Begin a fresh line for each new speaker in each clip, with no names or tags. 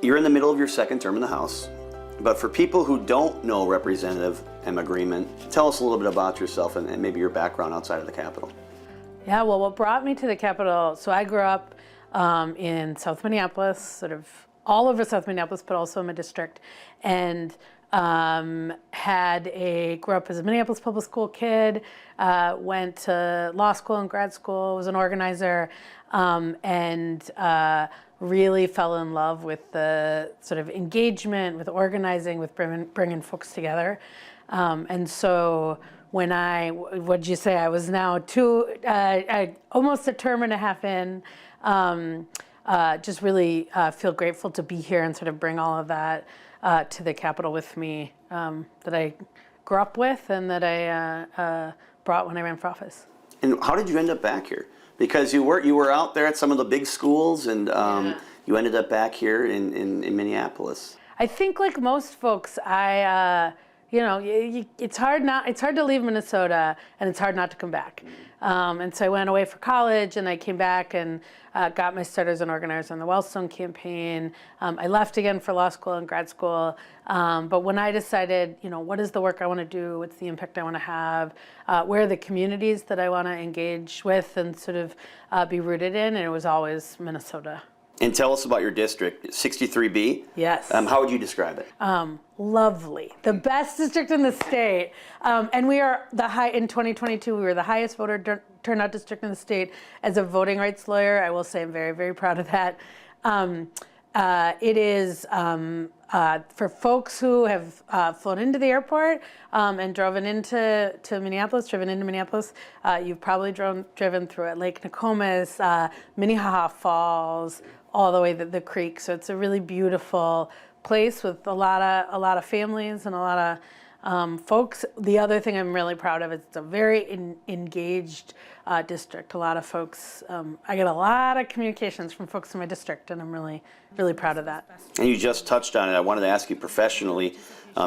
You're in the middle of your second term in the House, but for people who don't know Representative Emma Greenman, tell us a little bit about yourself and maybe your background outside of the Capitol.
Yeah, well, what brought me to the Capitol, so I grew up in South Minneapolis, sort of all over South Minneapolis, but also in my district, and grew up as a Minneapolis public school kid, went to law school and grad school, was an organizer, and really fell in love with the sort of engagement, with organizing, with bringing folks together. And so when what'd you say, I was now almost a term and a half in, just really feel grateful to be here and sort of bring all of that to the Capitol with me that I grew up with and that I brought when I ran for office.
And how did you end up back here? Because you were out there at some of the big schools, and you ended up back here in Minneapolis.
I think, like most folks, it's hard to leave Minnesota, and it's hard not to come back. And so I went away for college, and I came back and got my start as an organizer on the Wellstone campaign. I left again for law school and grad school. But when I decided, what is the work I want to do? What's the impact I want to have? Where are the communities that I want to engage with and sort of be rooted in? And it was always Minnesota.
And tell us about your district, 63B.
Yes.
How would you describe it?
Lovely. The best district in the state. And we are in 2022, we were the highest voter turnout district in the state. As a voting rights lawyer, I will say I'm very, very proud of that. It is for folks who have flown into the airport and driven into Minneapolis, you've probably driven through it, Lake Nokomis, Minnehaha Falls, all the way to the creek. So it's a really beautiful place with a lot of families and a lot of folks. The other thing I'm really proud of is it's a very engaged district. A lot of folks, I get a lot of communications from folks in my district, and I'm really, really proud of that.
And you just touched on it. I wanted to ask you professionally,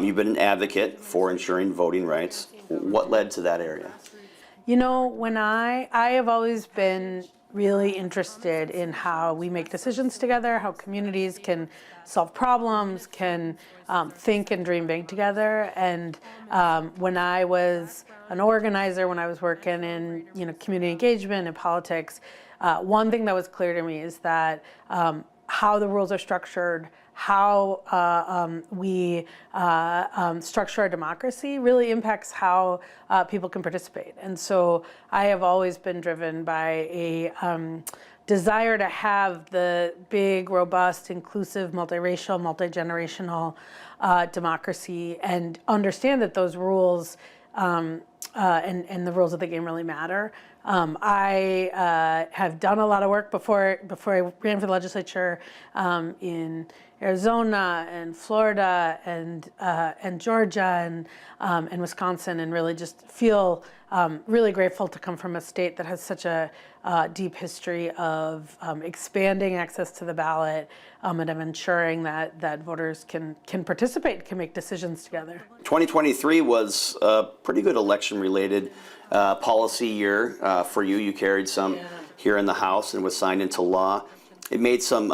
you've been an advocate for ensuring voting rights. What led to that area?
When I have always been really interested in how we make decisions together, how communities can solve problems, can think and dream big together. And when I was an organizer, when I was working in community engagement and politics, one thing that was clear to me is that how the rules are structured, how we structure our democracy really impacts how people can participate. And so I have always been driven by a desire to have the big, robust, inclusive, multiracial, multi-generational democracy, and understand that those rules and the rules of the game really matter. I have done a lot of work before I ran for the legislature in Arizona and Florida and Georgia and Wisconsin, and really just feel really grateful to come from a state that has such a deep history of expanding access to the ballot and of ensuring that voters can participate, can make decisions together. 2023
was a pretty good election-related policy year for you. You carried some here in the House and was signed into law. It made some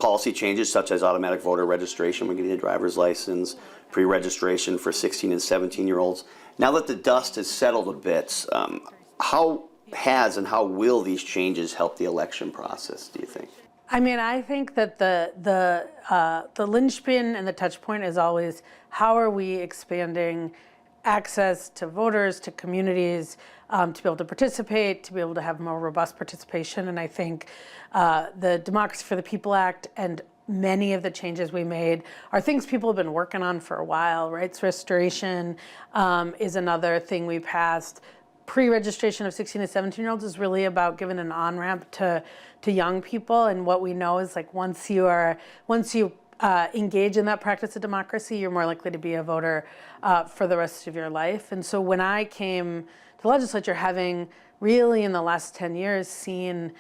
policy changes such as automatic voter registration when getting a driver's license, pre-registration for 16 and 17-year-olds. Now that the dust has settled a bit, how has and how will these changes help the election process, do you think?
I mean, I think that the linchpin and the touch point is always how are we expanding access to voters, to communities, to be able to participate, to be able to have more robust participation. And I think the Democracy for the People Act and many of the changes we made are things people have been working on for a while. Rights restoration is another thing we passed. Pre-registration of 16 to 17-year-olds is really about giving an on-ramp to young people. And what we know is, like, once you engage in that practice of democracy, you're more likely to be a voter for the rest of your life. And so when I came to the legislature, having really in the last 10 years seen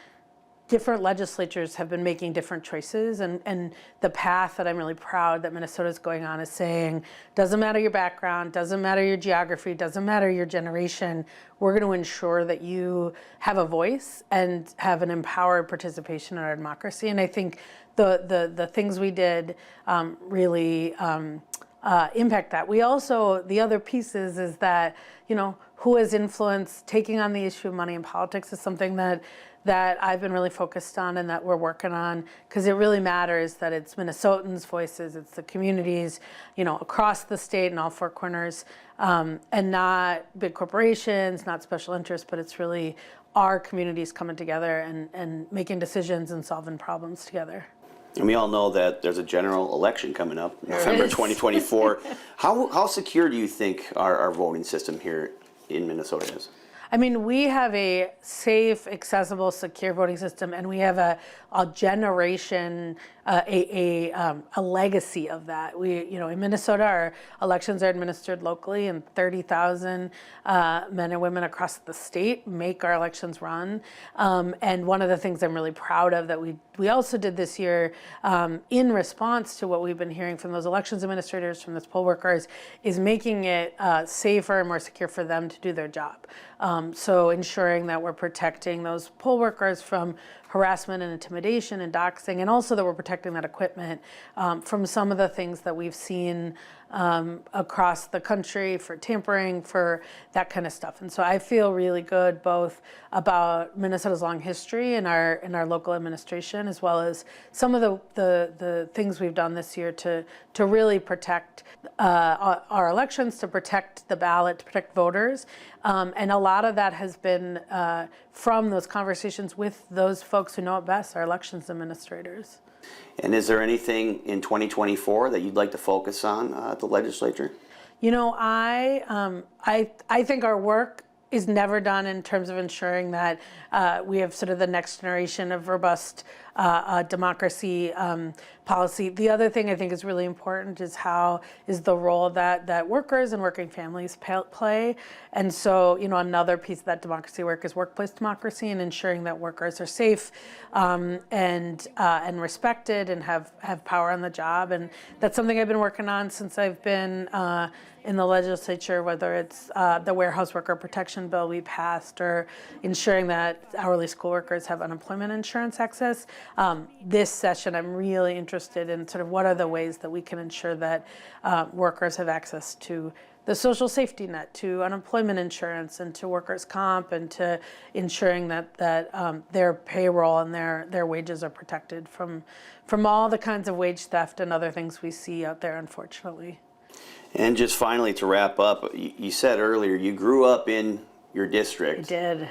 different legislatures have been making different choices, and the path that I'm really proud that Minnesota is going on is saying, doesn't matter your background, doesn't matter your geography, doesn't matter your generation, we're going to ensure that you have a voice and have an empowered participation in our democracy. And I think the things we did really impact that. We also, the other pieces is that, who has influence, taking on the issue of money in politics is something that I've been really focused on and that we're working on, because it really matters that it's Minnesotans' voices, it's the communities, across the state in all four corners, and not big corporations, not special interests, but it's really our communities coming together and making decisions and solving problems together.
And we all know that there's a general election coming up, November 2024. How secure do you think our voting system here in Minnesota is?
I mean, we have a safe, accessible, secure voting system, and we have a generation, a legacy of that. In Minnesota, our elections are administered locally, and 30,000 men and women across the state make our elections run. And one of the things I'm really proud of that we also did this year, in response to what we've been hearing from those elections administrators, from those poll workers, is making it safer and more secure for them to do their job. So ensuring that we're protecting those poll workers from harassment and intimidation and doxing, and also that we're protecting that equipment from some of the things that we've seen across the country for tampering, for that kind of stuff. And so I feel really good both about Minnesota's long history in our local administration, as well as some of the things we've done this year to really protect our elections, to protect the ballot, to protect voters. And a lot of that has been from those conversations with those folks who know it best, our elections administrators.
And is there anything in 2024 that you'd like to focus on at the legislature?
I think our work is never done in terms of ensuring that we have sort of the next generation of robust democracy policy. The other thing I think is really important is the role that workers and working families play. And so, another piece of that democracy work is workplace democracy and ensuring that workers are safe and respected and have power on the job. And that's something I've been working on since I've been in the legislature, whether it's the warehouse worker protection bill we passed, or ensuring that hourly school workers have unemployment insurance access. This session, I'm really interested in sort of what are the ways that we can ensure that workers have access to the social safety net, to unemployment insurance, and to workers' comp, and to ensuring that their payroll and their wages are protected from all the kinds of wage theft and other things we see out there, unfortunately.
And just finally, to wrap up, you said earlier you grew up in your district.
I did.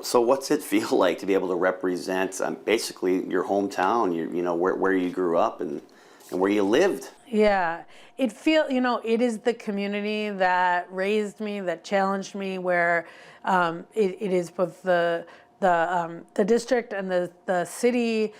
So what's it feel like to be able to represent basically your hometown, where you grew up and where you lived?
Yeah, it is the community that raised me, that challenged me, where it is both the district and the city,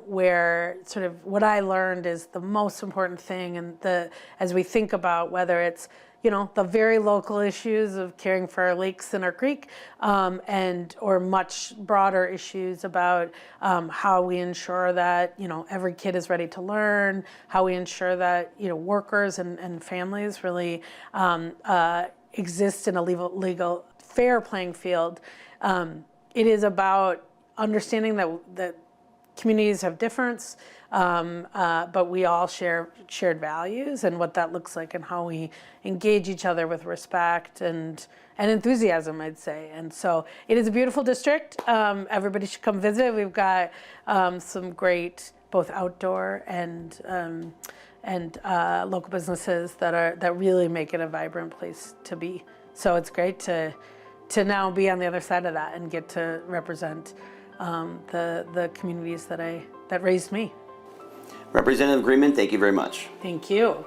where sort of what I learned is the most important thing, and as we think about whether it's the very local issues of caring for our lakes and our creek, or much broader issues about how we ensure that every kid is ready to learn, how we ensure that workers and families really exist in a legal fair playing field. It is about understanding that communities have difference, but we all share shared values, and what that looks like and how we engage each other with respect and enthusiasm, I'd say. And so it is a beautiful district. Everybody should come visit. We've got some great both outdoor and local businesses that really make it a vibrant place to be. So it's great to now be on the other side of that and get to represent the communities that raised me.
Representative Greenman, thank you very much.
Thank you.